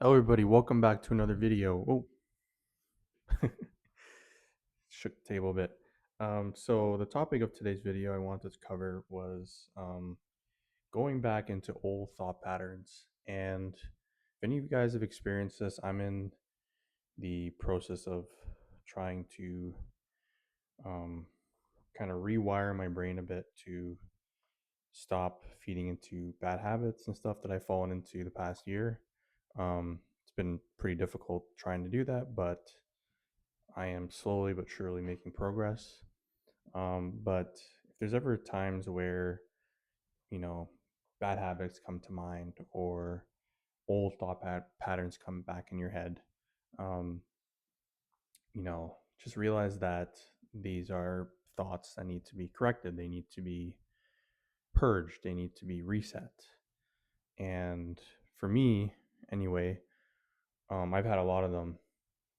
Hello, everybody. Welcome back to another video. Oh, shook the table a bit. So the topic of today's video I wanted to cover was going back into old thought patterns. And if any of you guys have experienced this, I'm in the process of trying to um, kind of rewire my brain a bit to stop feeding into bad habits and stuff that I've fallen into the past year. It's been pretty difficult trying to do that, but I am slowly but surely making progress. But if there's ever times where, you know, bad habits come to mind or old patterns come back in your head, um, just realize that these are thoughts that need to be corrected. They need to be purged. They need to be reset. And for me, anyway, I've had a lot of them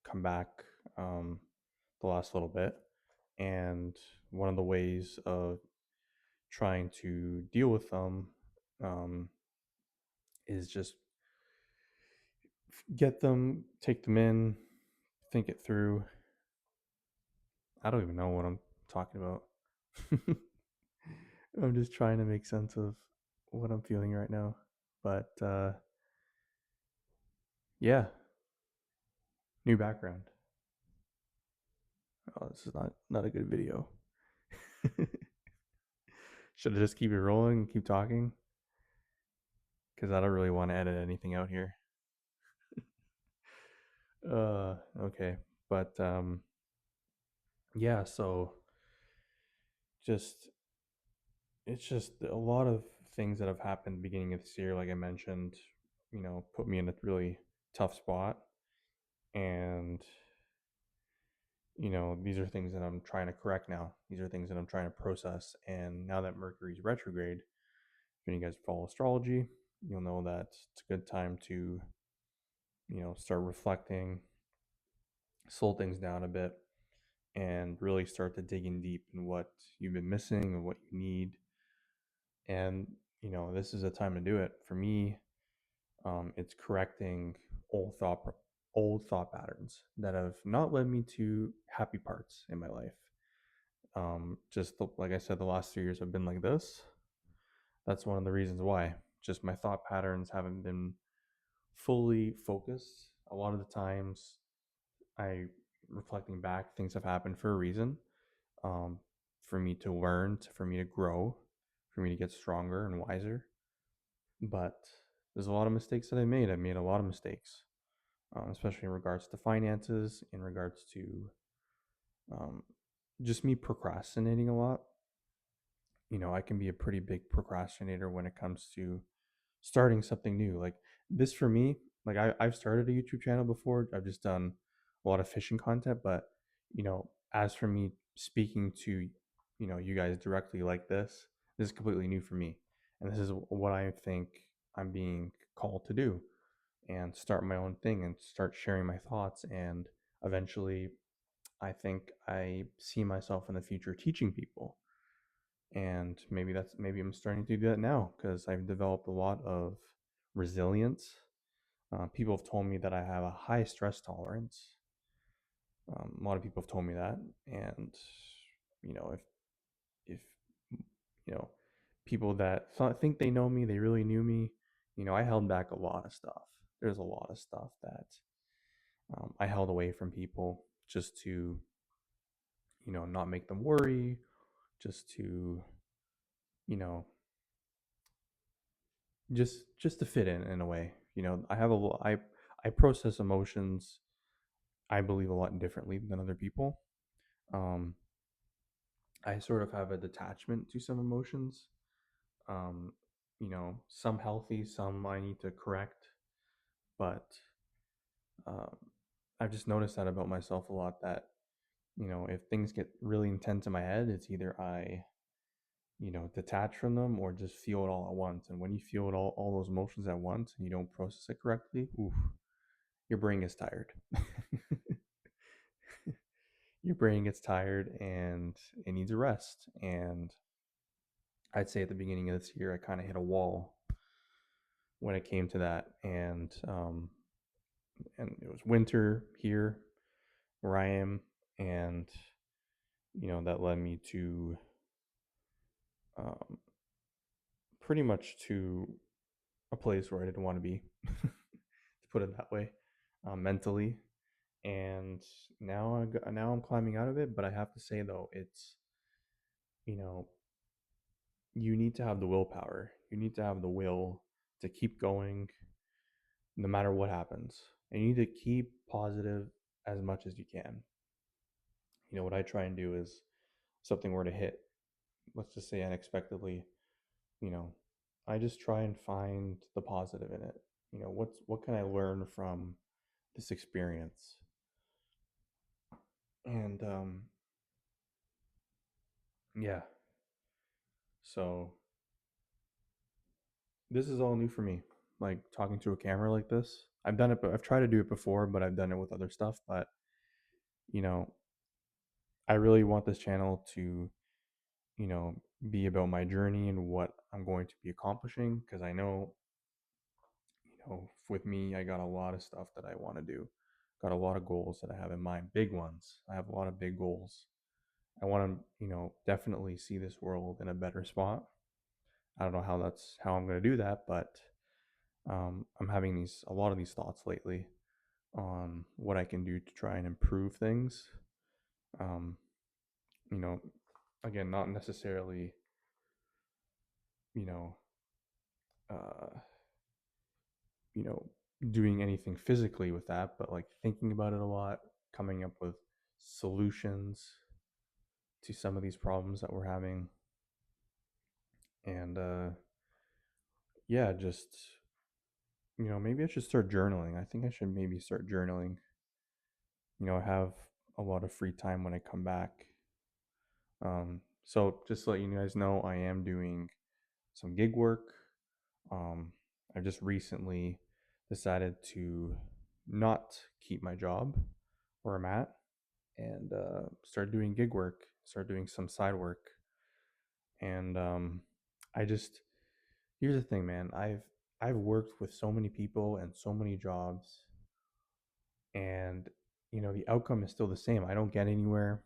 come back um, the last little bit. And one of the ways of trying to deal with them um, is just get them, take them in, think it through. I don't even know what I'm talking about. I'm just trying to make sense of what I'm feeling right now. But yeah, new background. Oh, this is not a good video. Should I just keep it rolling and keep talking? Because I don't really want to edit anything out here. Okay, but yeah. So just it's just a lot of things that have happened beginning of this year, like I mentioned, put me in a really tough spot. And, these are things that I'm trying to correct now. These are things that I'm trying to process. And now that Mercury's retrograde, when you guys follow astrology, you'll know that it's a good time to, start reflecting, slow things down a bit, and really start to dig in deep in what you've been missing and what you need. And, this is a time to do it. For me, it's correcting old thought old thought patterns that have not led me to happy parts in my life. Like I said, the last 3 years have been like this. That's one of the reasons why. Just my thought patterns haven't been fully focused. A lot of the times, I reflecting back, things have happened for a reason. Um, for me to learn, for me to grow, for me to get stronger and wiser. But there's a lot of mistakes that I made. I made a lot of mistakes, especially in regards to finances, in regards to um, just me procrastinating a lot. I can be a pretty big procrastinator when it comes to starting something new. Like this for me, like I've started a YouTube channel before. I've just done a lot of fishing content, but as for me speaking to, you guys directly like this is completely new for me. And this is what I think I'm being called to do and start my own thing and start sharing my thoughts. And eventually, I think I see myself in the future teaching people. And maybe I'm starting to do that now because I've developed a lot of resilience. People have told me that I have a high stress tolerance. A lot of people have told me that. And, if people that think they know me, they really knew me, I held back a lot of stuff. There's a lot of stuff that I held away from people just to, not make them worry, just to, you know, just to fit in a way. I have I process emotions, I believe, a lot differently than other people. Um, I sort of have a detachment to some emotions. Um, some healthy, some I need to correct, but um, I've just noticed that about myself a lot that if things get really intense in my head, it's either I detach from them or just feel it all at once. And when you feel it all those emotions at once and you don't process it correctly, oof, your brain gets tired. Your brain gets tired and it needs a rest. And I'd say at the beginning of this year, I kind of hit a wall when it came to that. And and it was winter here where I am, and that led me to um, pretty much to a place where I didn't want to be, to put it that way, mentally. And now I'm climbing out of it. But I have to say though, it's you know you need to have the willpower. You need to have the will to keep going no matter what happens. And you need to keep positive as much as you can. What I try and do is something were to hit, let's just say unexpectedly, you know, I just try and find the positive in it. What can I learn from this experience? And yeah, so this is all new for me. Like talking to a camera like this. I've done it, but I've tried to do it before, but I've done it with other stuff. But you know, I really want this channel to, you know, be about my journey and what I'm going to be accomplishing because I know, with me, I got a lot of stuff that I want to do. Got a lot of goals that I have in mind, big ones. I have a lot of big goals. I want to, definitely see this world in a better spot. I don't know how I'm going to do that, but I'm having a lot of these thoughts lately on what I can do to try and improve things. Um, you know, Again, not necessarily, you know, uh, you know, doing anything physically with that, but like thinking about it a lot, coming up with solutions to some of these problems that we're having. And yeah, just, maybe I should start journaling. I think I should maybe start journaling. I have a lot of free time when I come back. So just to let you guys know, I am doing some gig work. Um, I just recently decided to not keep my job where I'm at and start doing gig work, start doing some side work. And I just here's the thing, man. I've worked with so many people and so many jobs, and the outcome is still the same. I don't get anywhere.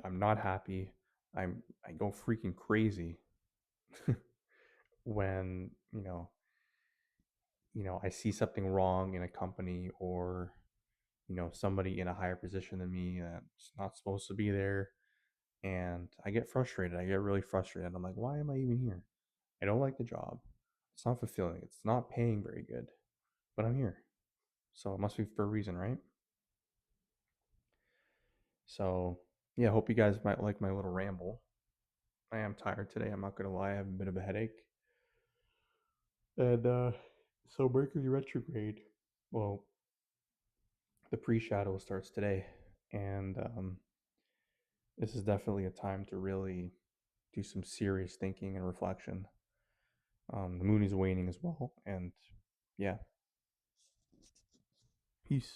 I'm not happy. I go freaking crazy when I see something wrong in a company, or somebody in a higher position than me that's not supposed to be there, and I get frustrated. I get really frustrated. I'm like, why am I even here? I don't like the job. It's not fulfilling. It's not paying very good, but I'm here. So it must be for a reason, right? So, yeah, hope you guys might like my little ramble. I am tired today. I'm not going to lie. I have a bit of a headache. And so Mercury retrograde, well, the pre-shadow starts today. And this is definitely a time to really do some serious thinking and reflection. The moon is waning as well. And yeah, peace.